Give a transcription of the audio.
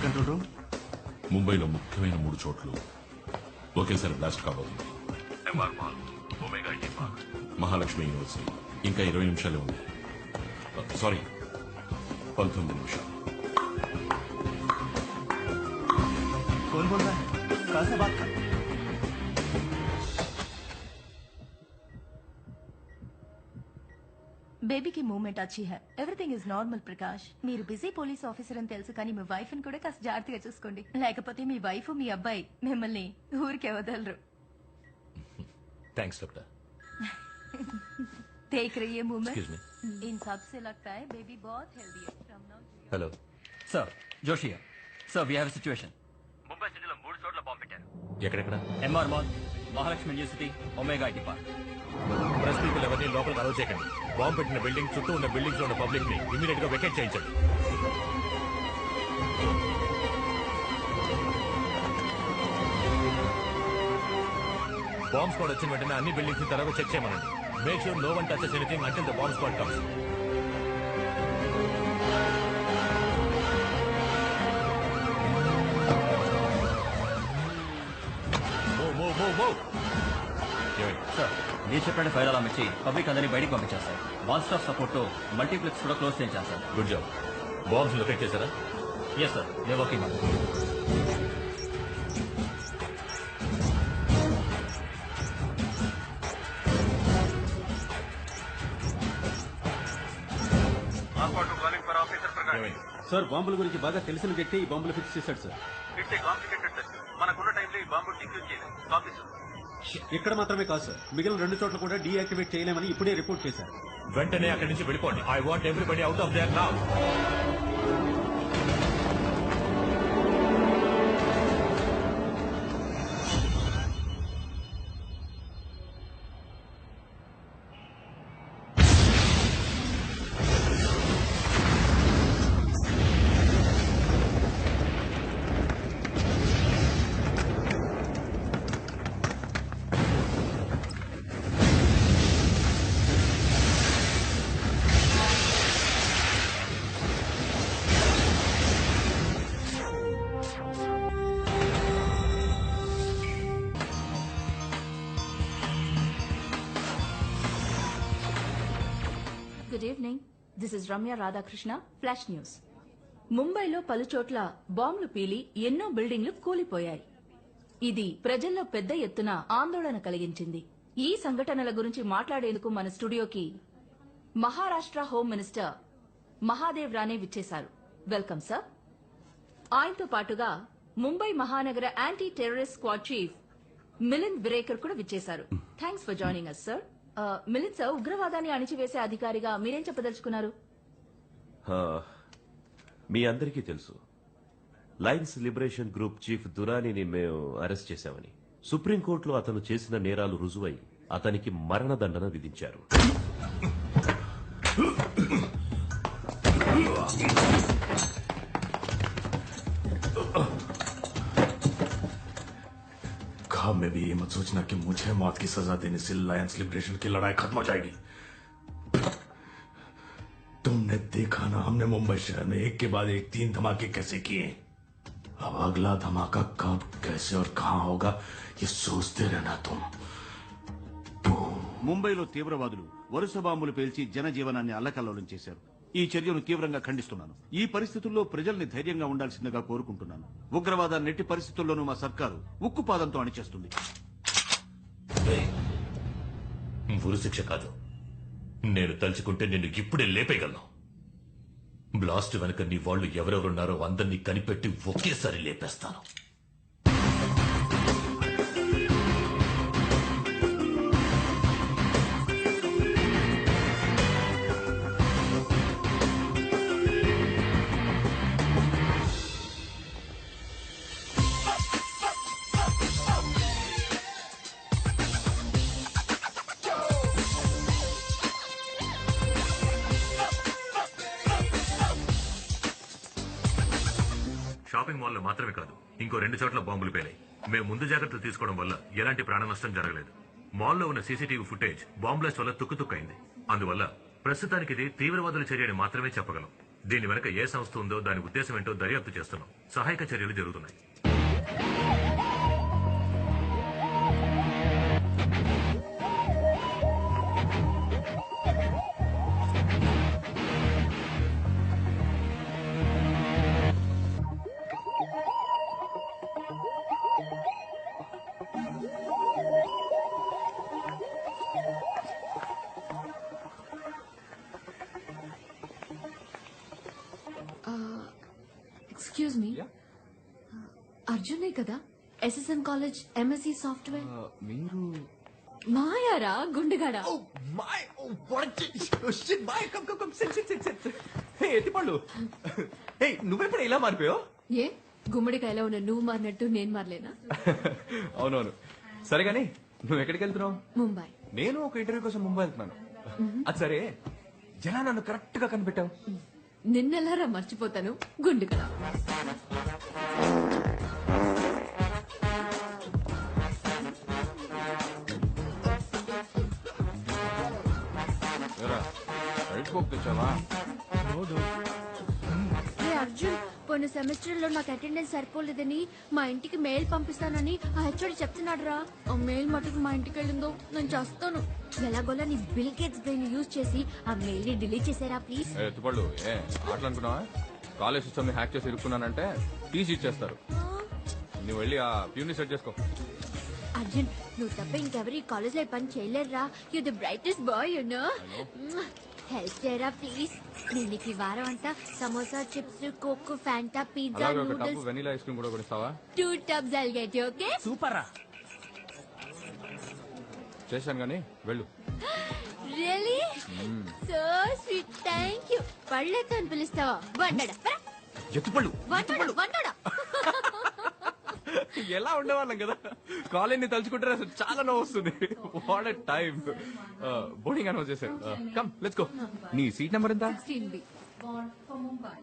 Control room. ముంబైలో ముఖ్యమైన 3 చోట్లు ఒకేసారి బ్లాస్ట్ కాబోతుంది. MR mall, Omega IT park, Mahalakshmi university. ఇంకా 20 నిమిషాలే ఉంది. సారీ, 19 నిమిషాలు. कौन बोल रहा है? कहाँ से बात कर? బేబీకి మూమెంట్ అచ్చి high. Everything is normal Prakash. మీరు బిజీ పోలీస్ ఆఫీసర్ అని తెలుసు, కానీ మీ వైఫ్ ని కూడా కాస్త జాగ్రత్తగా చూసుకోండి. లేకపోతే మీ వైఫ్ మీ అబ్బాయి మిమ్మల్ని ఊరికే వదలరు. Thanks doctor. देख रही है मूवमेंट. Excuse me. इन सब से लगता है बेबी बहुत हेल्दी है. Hello sir, Joshi sir, we have a situation. Mumbai సిటీలో 3 చోట్ల బాంబు పెట్టారు. ఎక్కడెక్కడ? MR mall, Mahalakshmi university, Omega IT park. Press people ఎవరిని లోపలికి అలౌ చేయకండి. బాంబు పెట్టిన బిల్డింగ్ చుట్టూ ఉన్న బిల్డింగ్స్ లో ఉన్న పబ్లిక్ ని ఇమీడియట్ గా వెకేట్ చేయించండి. బాంబ్ స్క్వాడ్ వచ్చిన వెంటనే అన్ని బిల్డింగ్స్ ని త్వరగా చెక్ చేయమనండి. Make sure no one touches anything until the bomb squad comes. Sir, మీరు చెప్పండి, ఫైర్ అలామ్ ఇచ్చి పబ్లిక్ అందరినీ బయటికి పంపించారు సార్. వన్ స్టాప్ సపోర్ట్ తో మల్టీప్లెక్స్ కూడా క్లోజ్ చేయించారు sir. Good job. Bombs locate చేశారా? Yes sir, they working. Sir, బాంబుల గురించి బాగా తెలిసిన వ్యక్తి ఈ బాంబులు ఫిక్స్ చేశాడు సార్. It's complicated sir. మనకున్న టైంలో ఈ బాంబు డిక్యూజ్ చేయలేదు. Copy sir. ఇక్కడ మాత్రమే కాదు సార్, మిగిలిన 2 చోట్ల కూడా డీయాక్టివేట్ చేయలేమని ఇప్పుడే రిపోర్ట్ చేశారు. వెంటనే అక్కడి నుంచి వెళ్ళిపోండి. I want everybody out of their now. Good evening. This is Ramya Radhakrishna, flash news. ముంబైలో పలుచోట్ల బాంబులు పీలి ఎన్నో బిల్డింగ్లు కూలిపోయాయి. ఇది ప్రజల్లో పెద్ద ఎత్తున ఆందోళన కలిగించింది. ఈ సంఘటనల గురించి మాట్లాడేందుకు మన స్టూడియోకి మహారాష్ట్ర హోమ్ మినిస్టర్ మహాదేవ్ రానే విచ్చేశారు. Welcome sir. ఆయనతో పాటుగా ముంబై మహానగర anti terrorist squad chief Milind Virekar కూడా విచ్చేశారు. Thanks for joining us sir. Milind sir, ఉగ్రవాదాన్ని అణిచివేసే అధికారిగా మీరేం చెప్పదలుచుకున్నారు? మీ అందరికీ తెలుసు, లయన్స్ లిబరేషన్ గ్రూప్ చీఫ్ దురానీని మేము అరెస్ట్ చేశామని. సుప్రీంకోర్టులో అతను చేసిన నేరాలు రుజువై అతనికి మరణదండన విధించారు. ख्वाब में भी ये मत सोचना कि मुझे मौत की सजा देने से लायंस लिबरेशन की लड़ाई खत्म हो जाएगी। तुमने देखा ना, हमने मुंबई शहर में एक के बाद एक 3 धमाके कैसे किए। अब अगला धमाका कब, कैसे और कहां होगा, ये सोचते रहना तुम। ముంబైలో తీవ్రవాదులు వరుస బాంబులు పేల్చి జనజీవనాన్ని అల్లకల్లోలం చేశారు. ఈ చర్యను తీవ్రంగా ఖండిస్తున్నాను. ఈ పరిస్థితుల్లో ప్రజల్ని ధైర్యంగా ఉండాల్సిందిగా కోరుకుంటున్నాను. ఉగ్రవాదాన్ని ఎట్టి పరిస్థితుల్లోనూ మా సర్కారు ఉక్కుపాదంతో అణిచేస్తుంది. ఉరి శిక్ష కాదు, నేను తలుచుకుంటే నిన్ను ఇప్పుడే లేపేయగలను. బ్లాస్ట్ వెనక నీ వాళ్ళు ఎవరెవరున్నారో అందరినీ కనిపెట్టి ఒకేసారి లేపేస్తాను. షాపింగ్ మాల్లో మాత్రమే కాదు, ఇంకో 2 చోట్ల బాంబులు పేలాయి. మేము ముందు జాగ్రత్తలు తీసుకోవడం వల్ల ఎలాంటి ప్రాణ నష్టం జరగలేదు. మాల్లో ఉన్న సీసీటీవీ ఫుటేజ్ బాంబ్ బ్లాస్ట్ వల్ల తుక్కుతుక్కైంది. అందువల్ల ప్రస్తుతానికి ఇది తీవ్రవాదుల చర్యని మాత్రమే చెప్పగలం. దీని వెనక ఏ సంస్థ ఉందో దాని ఉద్దేశం ఏంటో దర్యాప్తు చేస్తున్నాం. సహాయక చర్యలు జరుగుతున్నాయి. ఎక్స్క్యూజ్ మీ, అర్జునే కదా ఎస్ఎస్ఎం కాలేజ్ ఎంఎస్సి సాఫ్ట్వేర్? మీరు మాయారా గుండెగాడా? ఎత్తిపండు నువ్వెప్పుడు ఇలా మారిపోయావు? ఏ గుమ్మడికాయలో ఉన్న నువ్వు మారినట్టు నేను మారలేనా? అవునవును, సరే గాని నువ్వు ఎక్కడికి వెళ్తున్నావు? ముంబై. నేను ఒక ఇంటర్వ్యూ కోసం ముంబై వెళ్తున్నాను. అది సరే, ఎలా నన్ను కరెక్ట్ గా కనిపెట్టావు? నిన్నెలారా మర్చిపోతాను గుండెగడా. తెచ్చావా? అర్జున్, పోయిన సెమిస్టర్ లో నాకు అటెండెన్స్ సరిపోలేదని మా ఇంటికి మెయిల్ పంపిస్తానని ఆ హెచ్ఓడి చెప్తున్నాడు రా. ఆ మెయిల్ మటుకు మా ఇంటికి వెళ్ళిందో నేను చేస్తాను. ఎలాగోలా నీ బిల్ గేట్స్ బ్రెయిన్ యూజ్ చేసి ఆ మెయిల్ ని డిలీట్ చేసారా ప్లీజ్. ఎత్తుపళ్ళు ఆటలు అనుకున్నావా? కాలేజ్ సిస్టమ్ ని హ్యాక్ చేసి ఇరుక్కున్నానంటే టీసీ ఇచ్చేస్తారు. నువ్వు వెళ్ళి ఆ ప్యూని సెట్ చేసుకో. అర్జున్, నువ్వు తప్ప ఇంకెవరు ఈ కాలేజ్ లో పని చేయలేరురా. You the brightest boy you know. Help చేయరా ప్లీజ్. నేను నీకు ఈ వారం అంతా samosa, chips, coke, Fanta, pizza, అలాగే ఒక tub noodles, vanilla ice cream కూడా కొనిస్తావా? 2 tubs I'll get you, okay? Super రా. చేశాను గానీ వెళ్ళు. Really? So sweet. Thank you. పళ్ళెత్తు అని పిలుస్తావా? వండడా ఎత్తుపళ్ళు వండడా. ఎలా ఉండేవాళ్ళం కదా, కాలేజ్ ని తలుచుకుంటే అసలు చాలా నవ్వు వస్తుంది. What a time. Boarding announce చేశారు. Come let's go. నీ సీట్ నెంబర్ ఎంత? 16B. Born for Mumbai.